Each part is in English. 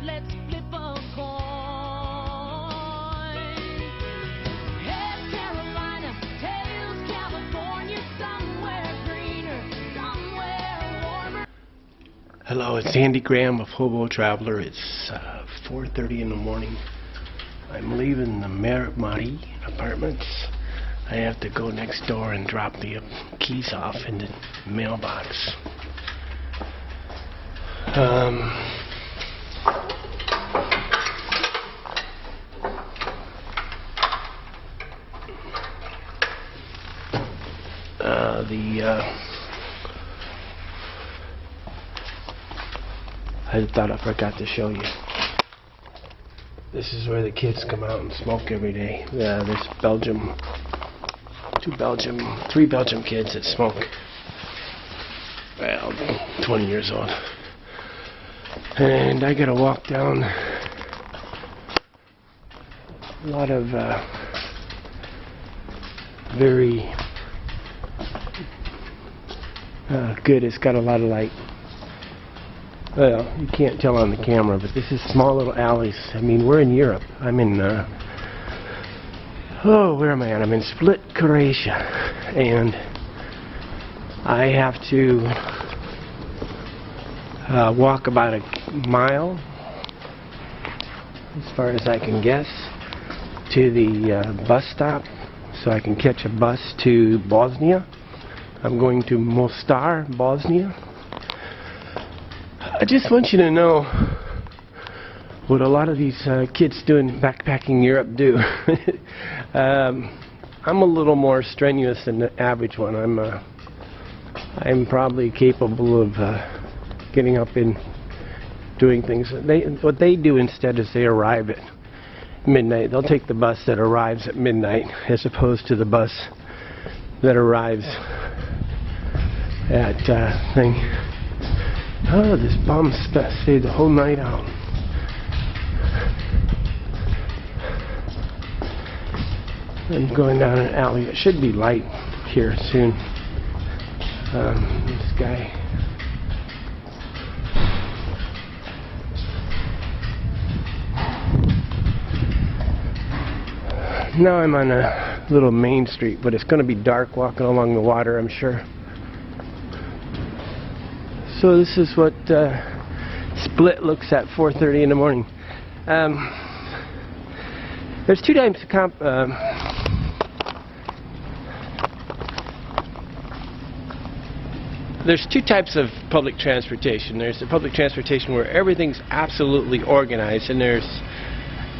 let's flip a coin. Head Carolina, tails California, somewhere greener, somewhere warmer. Hello, it's Andy Graham of Hobo Traveler. It's 4:30 in the morning. I'm leaving the Mari apartments. I have to go next door and drop the keys off in the mailbox. I thought I forgot to show you. This is where the kids come out and smoke every day. There's three Belgium kids that smoke. Well, 20 years old. And I gotta walk down a lot of very good. It's got a lot of light. Well, you can't tell on the camera, but this is small little alleys. I mean, we're in Europe. I'm in, where am I at? I'm in Split, Croatia. And I have to walk about a mile, as far as I can guess, to the bus stop, so I can catch a bus to Bosnia. I'm going to Mostar, Bosnia. I just want you to know what a lot of these kids doing backpacking Europe do. I'm a little more strenuous than the average one. I'm probably capable of getting up and doing things. What they do instead is they arrive at midnight. They'll take the bus that arrives at midnight as opposed to the bus that arrives at thing. Oh, this bum stayed the whole night out. I'm going down an alley. It should be light here soon. This guy. Now I'm on a little main street, but it's going to be dark walking along the water, I'm sure. So this is what Split looks at 4:30 in the morning. There's two types of there's two types of public transportation. There's the public transportation where everything's absolutely organized, and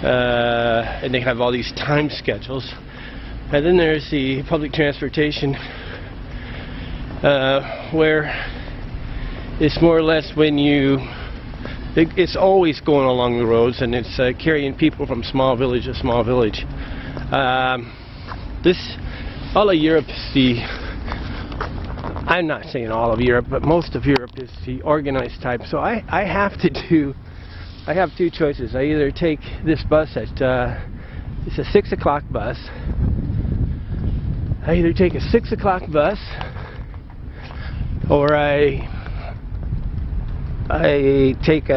and they have all these time schedules. And then there's the public transportation where it's more or less it's always going along the roads, and it's carrying people from small village to small village. All of Europe is I'm not saying all of Europe, but most of Europe is the organized type. So I have two choices. I either take this bus it's a 6 o'clock bus. I either take a 6 o'clock bus, or I take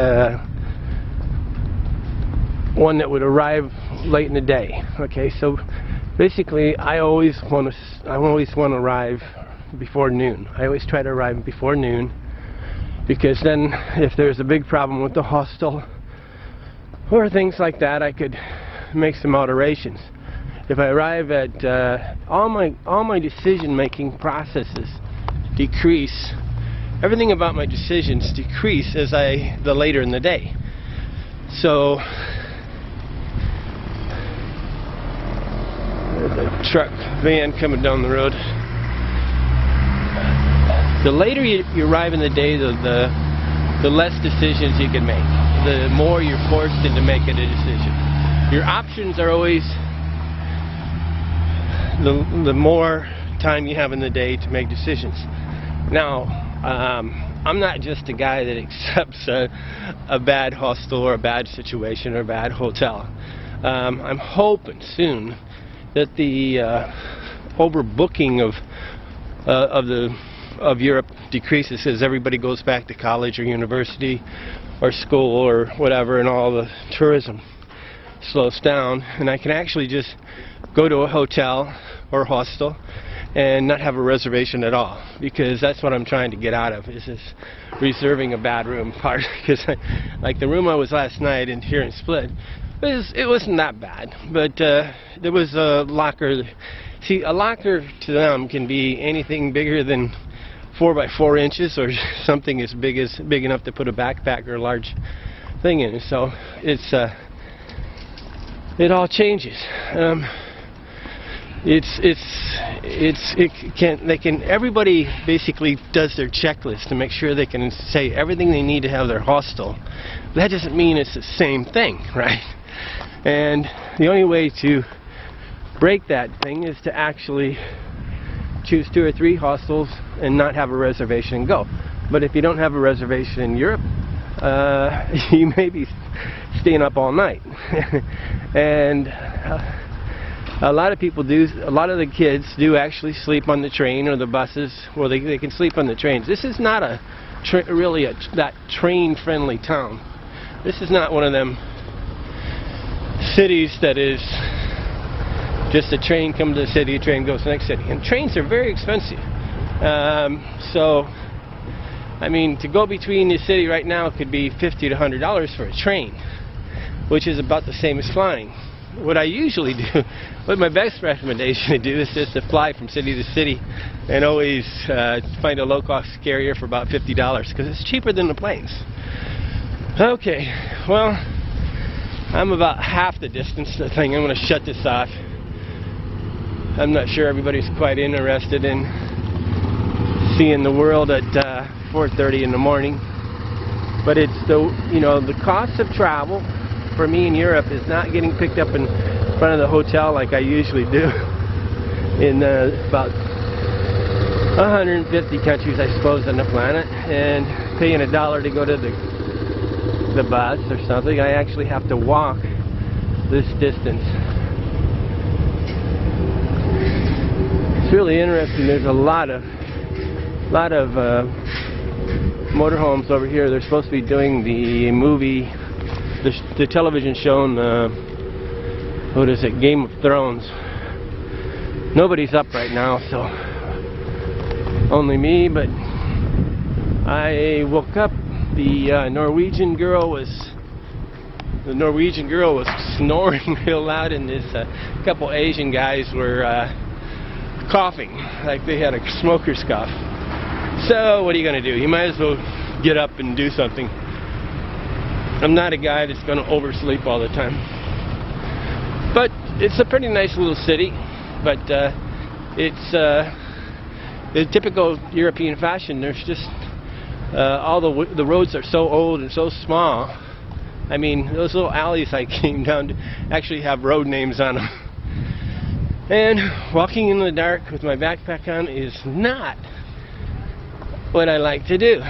one that would arrive late in the day. Okay, so basically I always want to arrive before noon. I always try to arrive before noon, because then if there's a big problem with the hostel or things like that, I could make some alterations. If I arrive at all my decision-making processes decrease. Everything about my decisions decrease as the later in the day. So there's a truck van coming down the road. The later you arrive in the day, the less decisions you can make. The more you're forced into making a decision. Your options are always the more time you have in the day to make decisions. Now, I'm not just a guy that accepts a bad hostel or a bad situation or a bad hotel. I'm hoping soon that the overbooking of Europe decreases as everybody goes back to college or university, or school or whatever, and all the tourism slows down, and I can actually just go to a hotel or hostel and not have a reservation at all, because that's what I'm trying to get out of, is this reserving a bad room part. Because like the room I was last night in here in Split, it wasn't that bad, but there was a locker. See, a locker to them can be anything bigger than 4 by 4 inches, or something as big enough to put a backpack or a large thing in. So it's it all changes. Everybody basically does their checklist to make sure they can say everything they need to have their hostel. That doesn't mean it's the same thing, right? And the only way to break that thing is to actually choose 2 or 3 hostels and not have a reservation and go. But if you don't have a reservation in Europe, you may be staying up all night. And a lot of people do, a lot of the kids do actually sleep on the train or the buses. Well, they can sleep on the trains. This is not really that train-friendly town. This is not one of them cities that is just a train comes to the city, a train goes to the next city. And trains are very expensive. So, I mean, to go between the city right now could be $50 to $100 for a train, which is about the same as flying. What I usually do, what my best recommendation to do, is just to fly from city to city and always find a low-cost carrier for about $50, because it's cheaper than the planes. Okay, well, I'm about half the distance to the thing. I'm going to shut this off. I'm not sure everybody's quite interested in seeing the world at 4:30 in the morning, but it's the cost of travel for me in Europe is not getting picked up in front of the hotel like I usually do in about 150 countries, I suppose, on the planet, and paying $1 to go to the bus or something. I actually have to walk this distance. It's really interesting. There's a lot of motorhomes over here. They're supposed to be doing the movie, the television show on what is it, Game of Thrones. Nobody's up right now, so only me. But I woke up. The Norwegian girl was snoring real loud, and this couple Asian guys were coughing like they had a smoker's cough. So what are you going to do? You might as well get up and do something. I'm not a guy that's going to oversleep all the time. But it's a pretty nice little city. But it's the typical European fashion. There's just all the roads are so old and so small. I mean, those little alleys I came down to actually have road names on them. And walking in the dark with my backpack on is not what I like to do.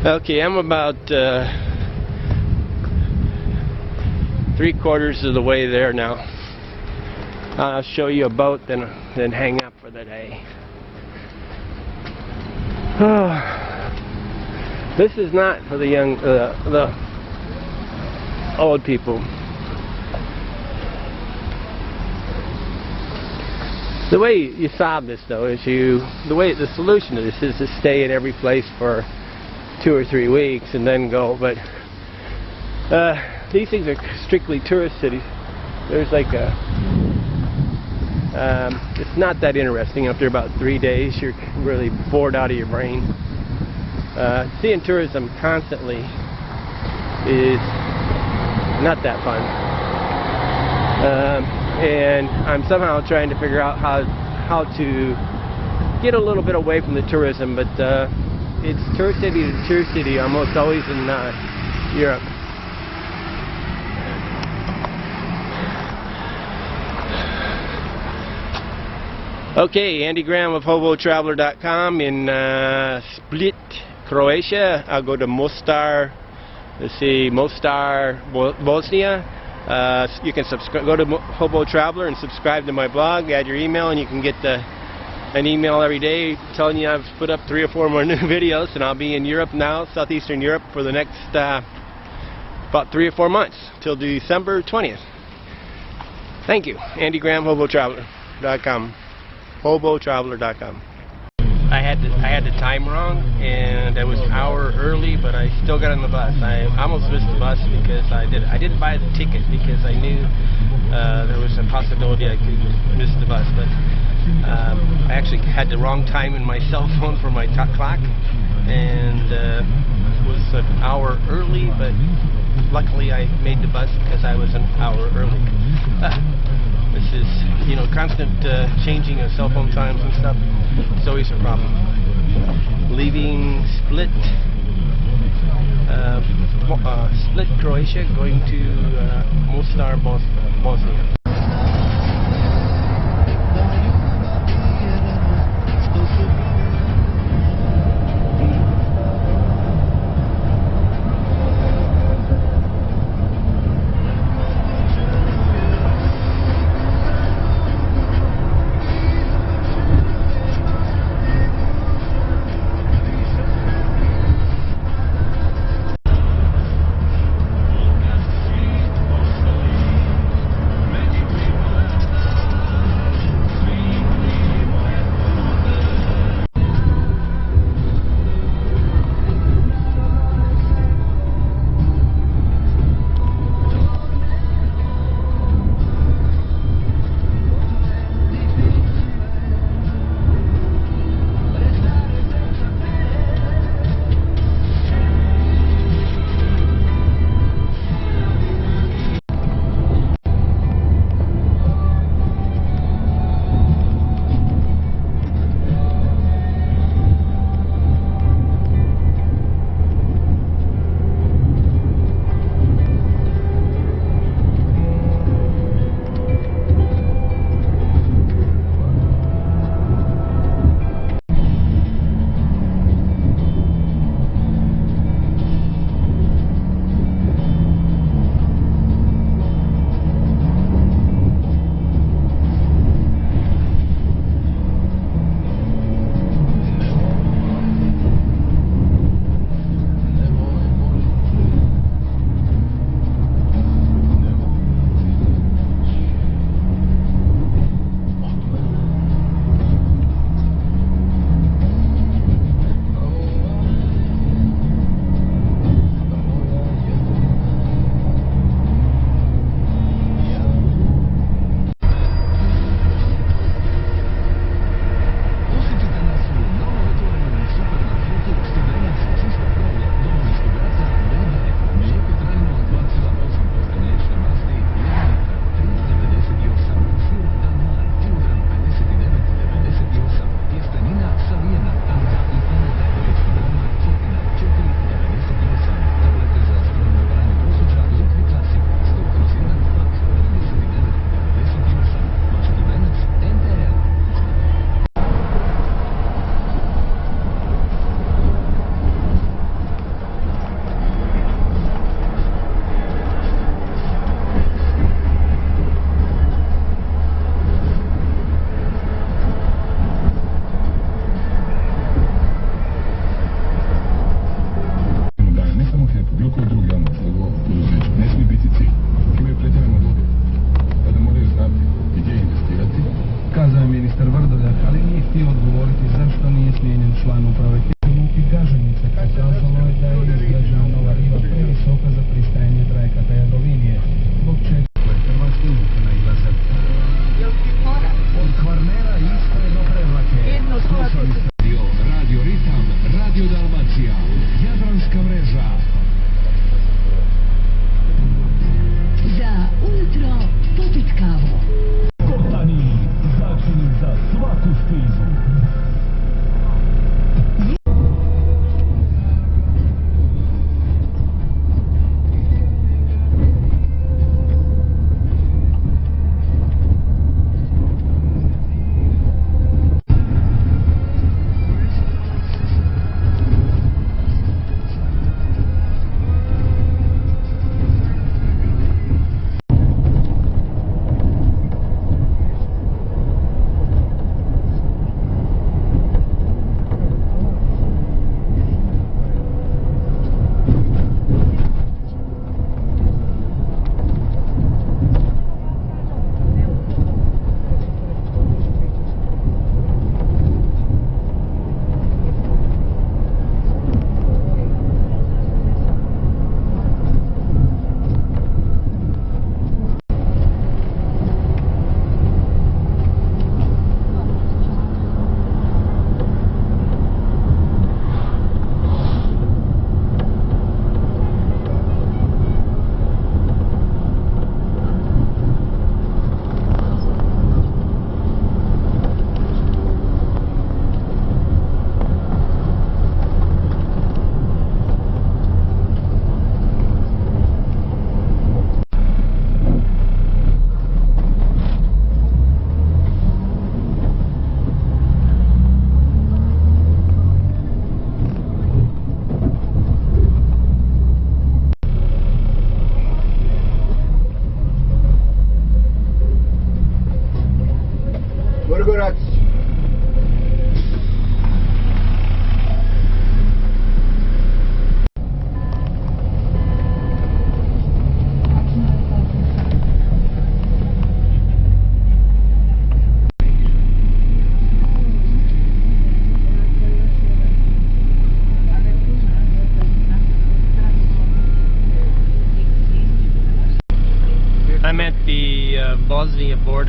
Okay, I'm about 3/4 of the way there now. I'll show you a boat, then hang up for the day. This is not for the young, the old people. The way you solve this, though, is the solution to this is to stay at every place for 2 or 3 weeks and then go. But these things are strictly tourist cities. There's like it's not that interesting. After about 3 days, you're really bored out of your brain. Seeing tourism constantly is not that fun. And I'm somehow trying to figure out how to get a little bit away from the tourism, but it's tourist city to tourist city almost always in Europe. Okay, Andy Graham of HoboTraveler.com in Split, Croatia. I'll go to Mostar. Let's see, Mostar, Bosnia. You can go to Hobo Traveler and subscribe to my blog, add your email, and you can get the an email every day telling you I've put up 3 or 4 more new videos, and I'll be in Europe now, southeastern Europe, for the next about 3 or 4 months till December 20th. Thank you. Andy Graham, HoboTraveler.com. HoboTraveler.com. I had the time wrong, and I was an hour early, but I still got on the bus. I almost missed the bus because I didn't buy the ticket because I knew there was a possibility I could miss the bus. But I actually had the wrong time in my cell phone for my clock, and was an hour early. But luckily, I made the bus because I was an hour early. This is, you know, constant changing of cell phone times and stuff. It's always a problem. Leaving Split, Croatia, going to Mostar, Bosnia.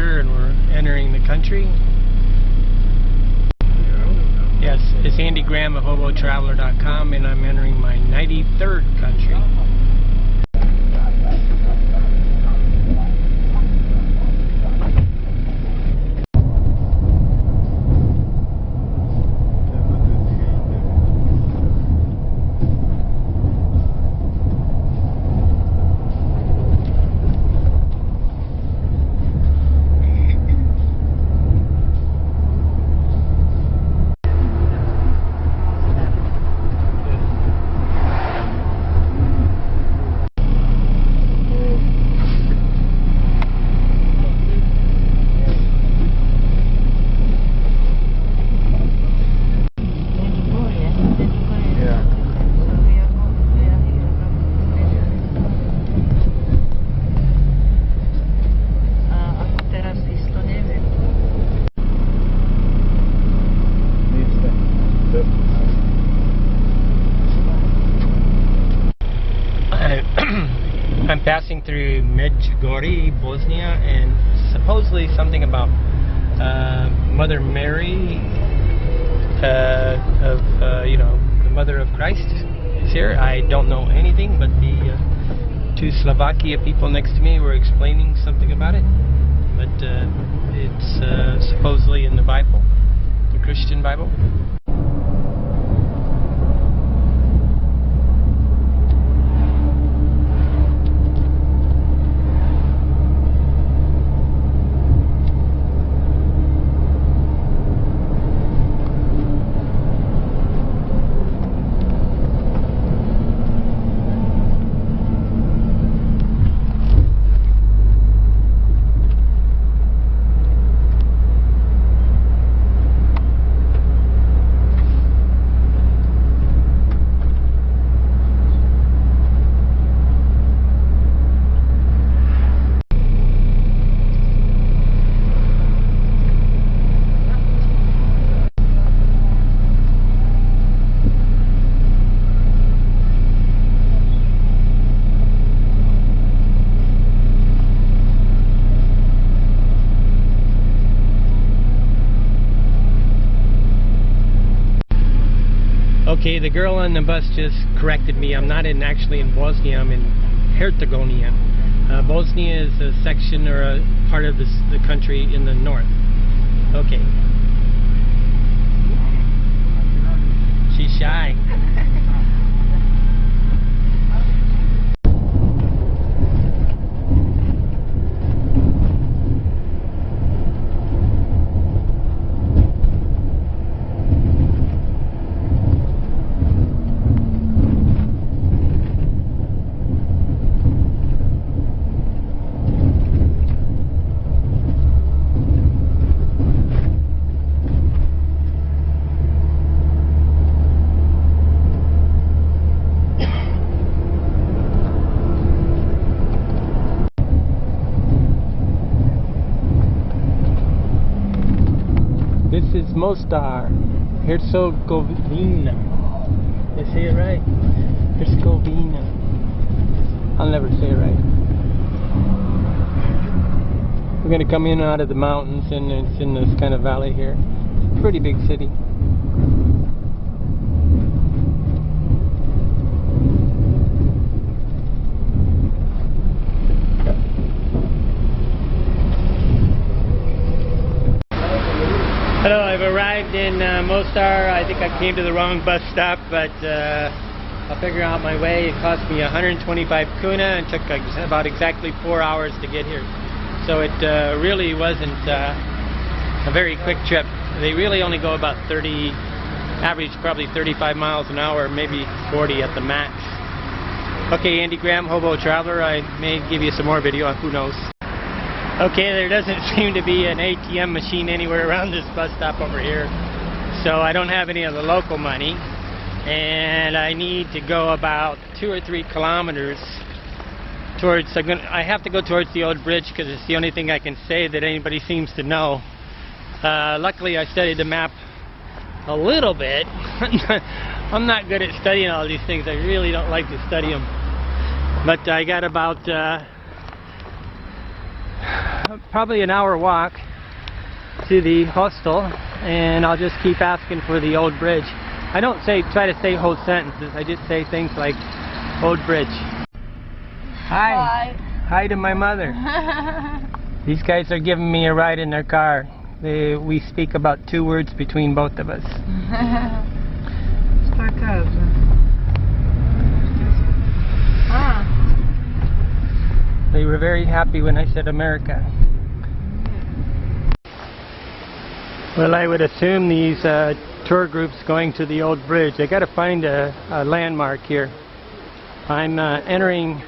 border and we're entering the country. Yes, it's Andy Graham of HoboTraveler.com, and I'm entering my 93rd country. I'm passing through Medjugorje, Bosnia, and supposedly something about Mother Mary, you know, the Mother of Christ is here. I don't know anything, but the two Slovakia people next to me were explaining something about it. But it's supposedly in the Bible, the Christian Bible. Okay, the girl on the bus just corrected me. I'm not actually in Bosnia, I'm in Herzegovina. Bosnia is a section or a part of the country in the north. Okay. She's shy. This is Mostar, Herzegovina. Did I say it right? Herzegovina. I'll never say it right. We're going to come in out of the mountains, and it's in this kind of valley here. It's a pretty big city. Hello, I've arrived in Mostar. I think I came to the wrong bus stop, but I'll figure out my way. It cost me 125 kuna and took about exactly 4 hours to get here. So it really wasn't a very quick trip. They really only go about 30, average probably 35 miles an hour, maybe 40 at the max. Okay, Andy Graham, Hobo Traveler. I may give you some more video, who knows. Okay, there doesn't seem to be an ATM machine anywhere around this bus stop over here, so I don't have any of the local money, and I need to go about 2 or 3 kilometers towards, I have to go towards the old bridge because it's the only thing I can say that anybody seems to know. Luckily I studied the map a little bit. I'm not good at studying all these things. I really don't like to study them, but I got about probably an hour walk to the hostel, and I'll just keep asking for the old bridge. I don't try to say whole sentences. I just say things like old bridge. Hi. Hi to my mother. These guys are giving me a ride in their car. We speak about 2 words between both of us. They were very happy when I said America. Well, I would assume these tour groups going to the old bridge. I got to find a landmark here. I'm entering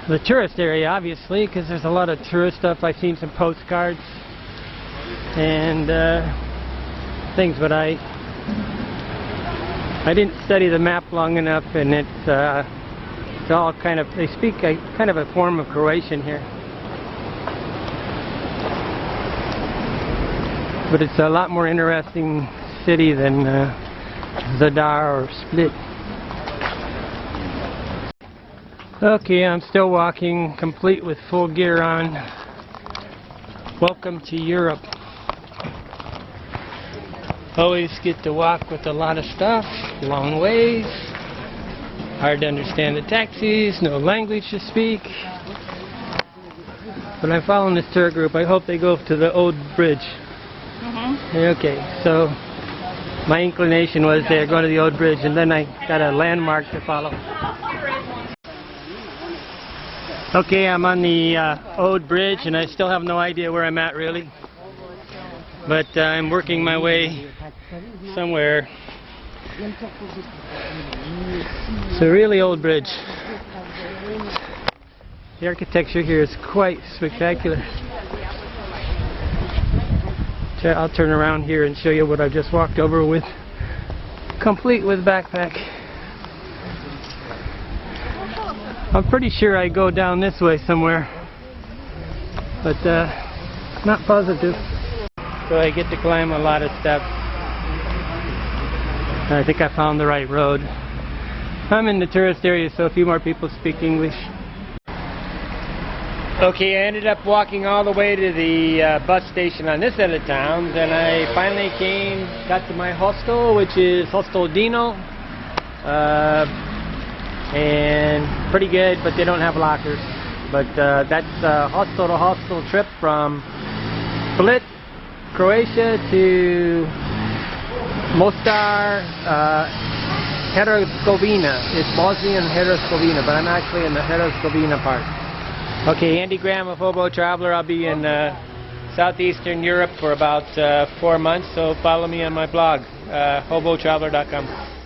the tourist area, obviously, because there's a lot of tourist stuff. I've seen some postcards and things, but I didn't study the map long enough, and it's all kind of, they speak kind of a form of Croatian here. But it's a lot more interesting city than Zadar or Split. Okay, I'm still walking, complete with full gear on. Welcome to Europe. Always get to walk with a lot of stuff, long ways. Hard to understand the taxis, no language to speak. But I'm following this tour group. I hope they go to the old bridge. Okay, so my inclination was they're going to the old bridge, and then I got a landmark to follow. Okay, I'm on the old bridge, and I still have no idea where I'm at really. But I'm working my way somewhere. It's a really old bridge. The architecture here is quite spectacular. I'll turn around here and show you what I just walked over with, complete with backpack. I'm pretty sure I go down this way somewhere, but not positive. So I get to climb a lot of steps. I think I found the right road. I'm in the tourist area, so a few more people speak English. Okay, I ended up walking all the way to the bus station on this end of town. Then I finally got to my hostel, which is Hostel Dino. And pretty good, but they don't have lockers. But that's a hostel to hostel trip from Split, Croatia to Mostar, Herzegovina. It's Bosnia and Herzegovina, but I'm actually in the Herzegovina part. Okay, Andy Graham of Hobo Traveler. I'll be in southeastern Europe for about 4 months, so follow me on my blog, hobotraveler.com.